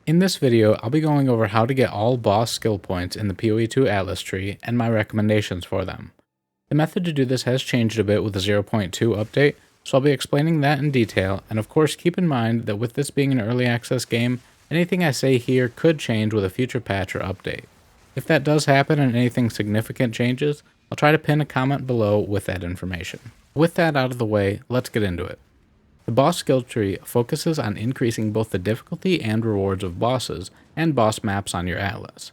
In this video, I'll be going over how to get all boss skill points in the PoE2 Atlas tree and my recommendations for them. The method to do this has changed a bit with the 0.2 update, so I'll be explaining that in detail, and of course keep in mind that with this being an early access game, anything I say here could change with a future patch or update. If that does happen and anything significant changes, I'll try to pin a comment below with that information. With that out of the way, let's get into it. The boss skill tree focuses on increasing both the difficulty and rewards of bosses and boss maps on your atlas.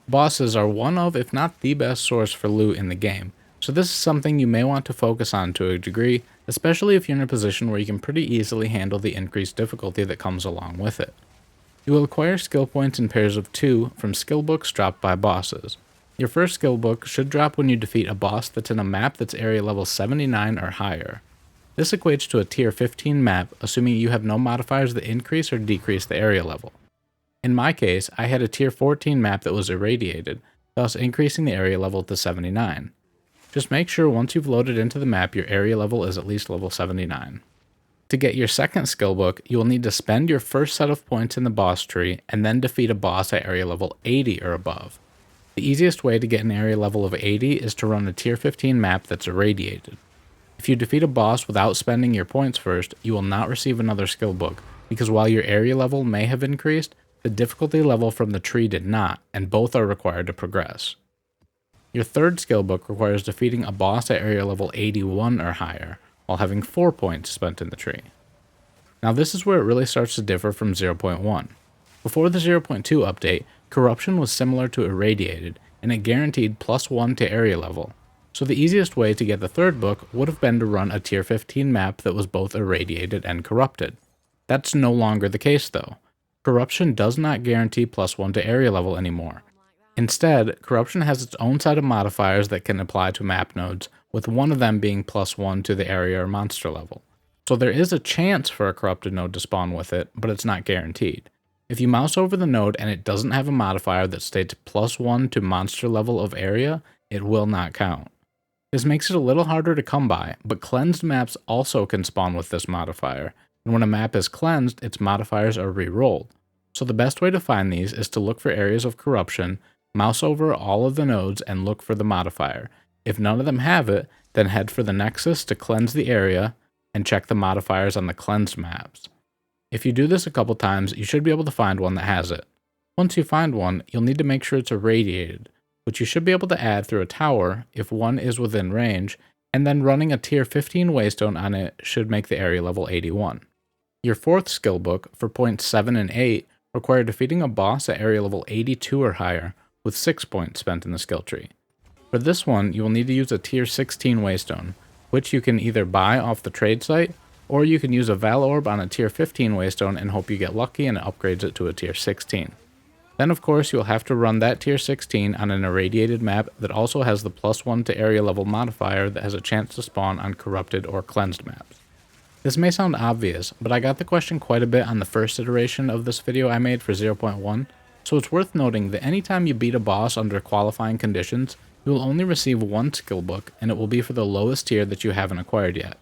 Bosses are one of, if not the best source for loot in the game, so this is something you may want to focus on to a degree, especially if you're in a position where you can pretty easily handle the increased difficulty that comes along with it. You will acquire skill points in pairs of 2 from skill books dropped by bosses. Your first skill book should drop when you defeat a boss that's in a map that's area level 79 or higher. This equates to a tier 15 map, assuming you have no modifiers that increase or decrease the area level. In my case, I had a tier 14 map that was irradiated, thus increasing the area level to 79. Just make sure once you've loaded into the map your area level is at least level 79. To get your second skill book, you will need to spend your first set of points in the boss tree and then defeat a boss at area level 80 or above. The easiest way to get an area level of 80 is to run a tier 15 map that's irradiated. If you defeat a boss without spending your points first, you will not receive another skill book, because while your area level may have increased, the difficulty level from the tree did not, and both are required to progress. Your third skill book requires defeating a boss at area level 81 or higher, while having 4 points spent in the tree. Now this is where it really starts to differ from 0.1. Before the 0.2 update, corruption was similar to irradiated, and it guaranteed +1 to area level. So the easiest way to get the third book would have been to run a tier 15 map that was both irradiated and corrupted. That's no longer the case though. Corruption does not guarantee +1 to area level anymore. Instead, corruption has its own set of modifiers that can apply to map nodes, with one of them being +1 to the area or monster level. So there is a chance for a corrupted node to spawn with it, but it's not guaranteed. If you mouse over the node and it doesn't have a modifier that states +1 to monster level of area, it will not count. This makes it a little harder to come by, but cleansed maps also can spawn with this modifier, and when a map is cleansed, its modifiers are re-rolled. So the best way to find these is to look for areas of corruption, mouse over all of the nodes and look for the modifier. If none of them have it, then head for the nexus to cleanse the area, and check the modifiers on the cleansed maps. If you do this a couple times, you should be able to find one that has it. Once you find one, you'll need to make sure it's irradiated, which you should be able to add through a tower if one is within range, and then running a tier 15 waystone on it should make the area level 81. Your fourth skill book, for points 7 and 8, require defeating a boss at area level 82 or higher, with 6 points spent in the skill tree. For this one, you will need to use a tier 16 waystone, which you can either buy off the trade site, or you can use a Val Orb on a tier 15 waystone and hope you get lucky and it upgrades it to a tier 16. Then of course you'll have to run that tier 16 on an irradiated map that also has the +1 to area level modifier that has a chance to spawn on corrupted or cleansed maps. This may sound obvious, but I got the question quite a bit on the first iteration of this video I made for 0.1, so it's worth noting that anytime you beat a boss under qualifying conditions, you will only receive one skill book, and it will be for the lowest tier that you haven't acquired yet.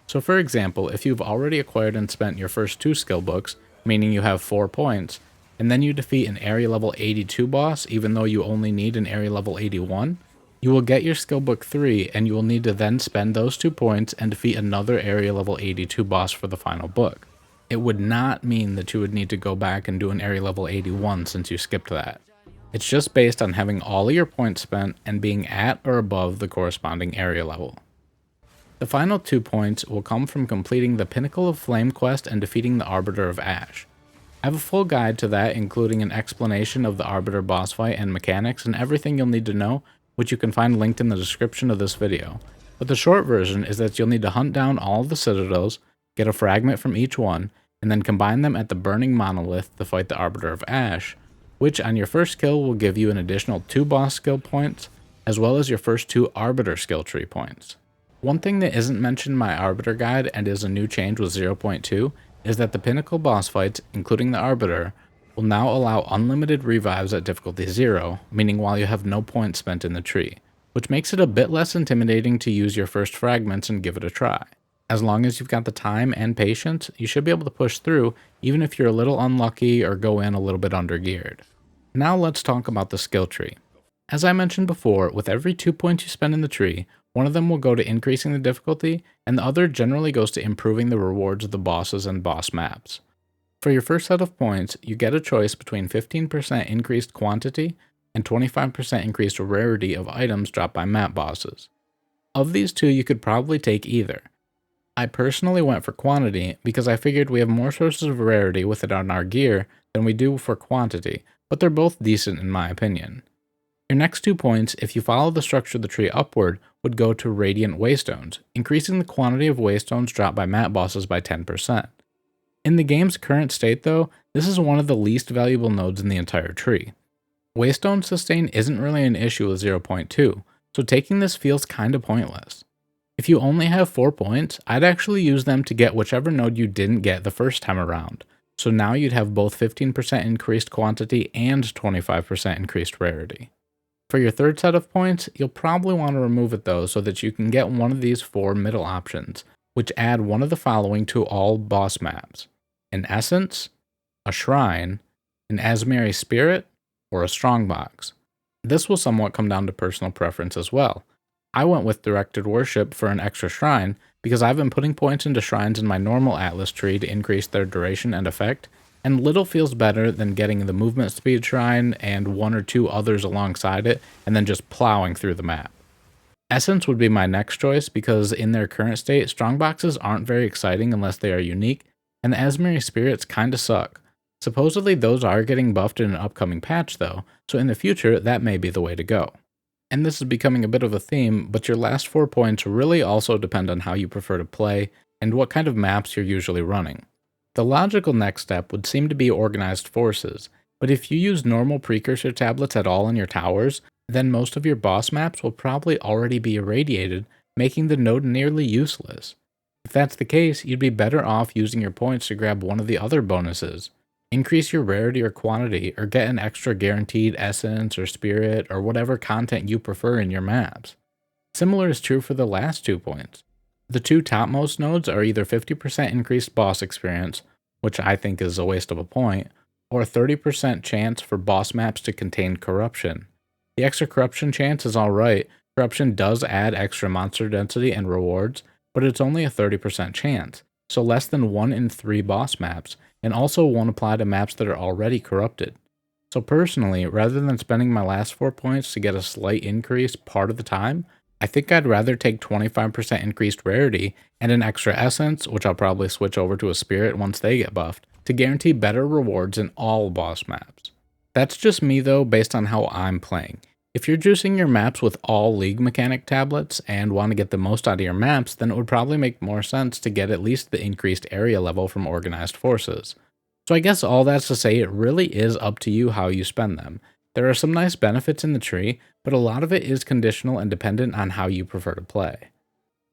So for example, if you've already acquired and spent your first 2 skill books, meaning you have 4 points, and then you defeat an area level 82 boss even though you only need an area level 81, you will get your skill book 3 and you will need to then spend those 2 points and defeat another area level 82 boss for the final book. It would not mean that you would need to go back and do an area level 81 since you skipped that. It's just based on having all of your points spent and being at or above the corresponding area level. The final 2 points will come from completing the Pinnacle of Flame quest and defeating the Arbiter of Ash. I have a full guide to that, including an explanation of the Arbiter boss fight and mechanics and everything you'll need to know, which you can find linked in the description of this video. But the short version is that you'll need to hunt down all of the citadels, get a fragment from each one, and then combine them at the Burning Monolith to fight the Arbiter of Ash, which on your first kill will give you an additional 2 boss skill points, as well as your first 2 Arbiter skill tree points. One thing that isn't mentioned in my Arbiter guide and is a new change with 0.2 is that the Pinnacle boss fights, including the Arbiter, will now allow unlimited revives at difficulty 0, meaning while you have no points spent in the tree, which makes it a bit less intimidating to use your first fragments and give it a try. As long as you've got the time and patience, you should be able to push through even if you're a little unlucky or go in a little bit undergeared. Now let's talk about the skill tree. As I mentioned before, with every 2 points you spend in the tree, one of them will go to increasing the difficulty, and the other generally goes to improving the rewards of the bosses and boss maps. For your first set of points, you get a choice between 15% increased quantity and 25% increased rarity of items dropped by map bosses. Of these two, you could probably take either. I personally went for quantity because I figured we have more sources of rarity with it on our gear than we do for quantity, but they're both decent in my opinion. Your next 2 points, if you follow the structure of the tree upward, would go to Radiant Waystones, increasing the quantity of Waystones dropped by map bosses by 10%. In the game's current state though, this is one of the least valuable nodes in the entire tree. Waystone sustain isn't really an issue with 0.2, so taking this feels kinda pointless. If you only have 4 points, I'd actually use them to get whichever node you didn't get the first time around, so now you'd have both 15% increased quantity and 25% increased rarity. For your third set of points, you'll probably want to remove it though so that you can get one of these 4 middle options, which add one of the following to all boss maps: an Essence, a Shrine, an Asmeri Spirit, or a Strongbox. This will somewhat come down to personal preference as well. I went with Directed Worship for an extra shrine because I've been putting points into shrines in my normal Atlas tree to increase their duration and effect, and little feels better than getting the movement speed shrine and 1 or 2 others alongside it and then just plowing through the map. Essence would be my next choice because in their current state, strongboxes aren't very exciting unless they are unique, and the Asmeri Spirits kinda suck. Supposedly those are getting buffed in an upcoming patch though, so in the future that may be the way to go. And this is becoming a bit of a theme, but your last 4 points really also depend on how you prefer to play and what kind of maps you're usually running. The logical next step would seem to be organized forces, but if you use normal precursor tablets at all in your towers, then most of your boss maps will probably already be irradiated, making the node nearly useless. If that's the case, you'd be better off using your points to grab one of the other bonuses. Increase your rarity or quantity, or get an extra guaranteed essence or spirit or whatever content you prefer in your maps. Similar is true for the last 2 points. The 2 topmost nodes are either 50% increased boss experience, which I think is a waste of a point, or a 30% chance for boss maps to contain corruption. The extra corruption chance is alright. Corruption does add extra monster density and rewards, but it's only a 30% chance, so less than 1 in 3 boss maps, and also won't apply to maps that are already corrupted. So personally, rather than spending my last 4 points to get a slight increase part of the time, I think I'd rather take 25% increased rarity and an extra essence, which I'll probably switch over to a spirit once they get buffed, to guarantee better rewards in all boss maps. That's just me though, based on how I'm playing. If you're juicing your maps with all League mechanic tablets and want to get the most out of your maps, then it would probably make more sense to get at least the increased area level from organized forces. So I guess all that's to say it really is up to you how you spend them. There are some nice benefits in the tree, but a lot of it is conditional and dependent on how you prefer to play.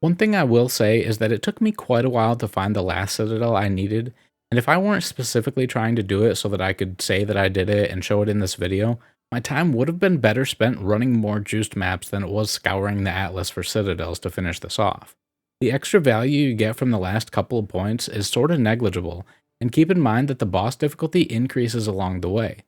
One thing I will say is that it took me quite a while to find the last citadel I needed, and if I weren't specifically trying to do it so that I could say that I did it and show it in this video, my time would have been better spent running more juiced maps than it was scouring the Atlas for citadels to finish this off. The extra value you get from the last couple of points is sorta negligible, and keep in mind that the boss difficulty increases along the way.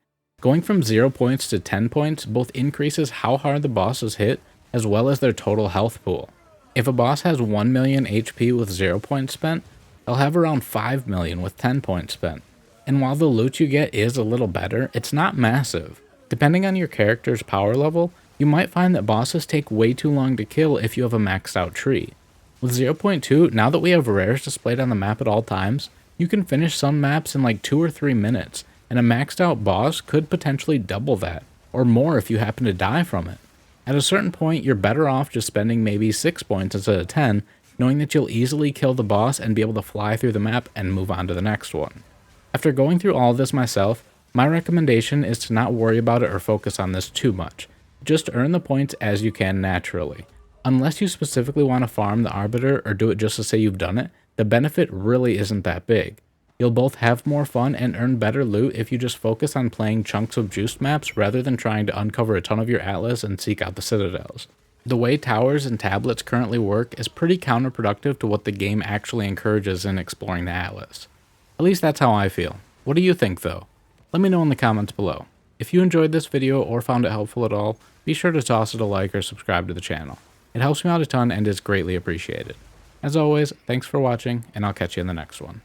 Going from 0 points to 10 points both increases how hard the bosses hit, as well as their total health pool. If a boss has 1 million HP with 0 points spent, they'll have around 5 million with 10 points spent. And while the loot you get is a little better, it's not massive. Depending on your character's power level, you might find that bosses take way too long to kill if you have a maxed out tree. With 0.2, now that we have rares displayed on the map at all times, you can finish some maps in like 2 or 3 minutes, and a maxed out boss could potentially double that, or more if you happen to die from it. At a certain point, you're better off just spending maybe 6 points instead of 10, knowing that you'll easily kill the boss and be able to fly through the map and move on to the next one. After going through all of this myself, my recommendation is to not worry about it or focus on this too much. Just earn the points as you can naturally. Unless you specifically want to farm the Arbiter or do it just to say you've done it, the benefit really isn't that big. You'll both have more fun and earn better loot if you just focus on playing chunks of juiced maps rather than trying to uncover a ton of your Atlas and seek out the citadels. The way towers and tablets currently work is pretty counterproductive to what the game actually encourages in exploring the Atlas. At least that's how I feel. What do you think though? Let me know in the comments below. If you enjoyed this video or found it helpful at all, be sure to toss it a like or subscribe to the channel. It helps me out a ton and is greatly appreciated. As always, thanks for watching, and I'll catch you in the next one.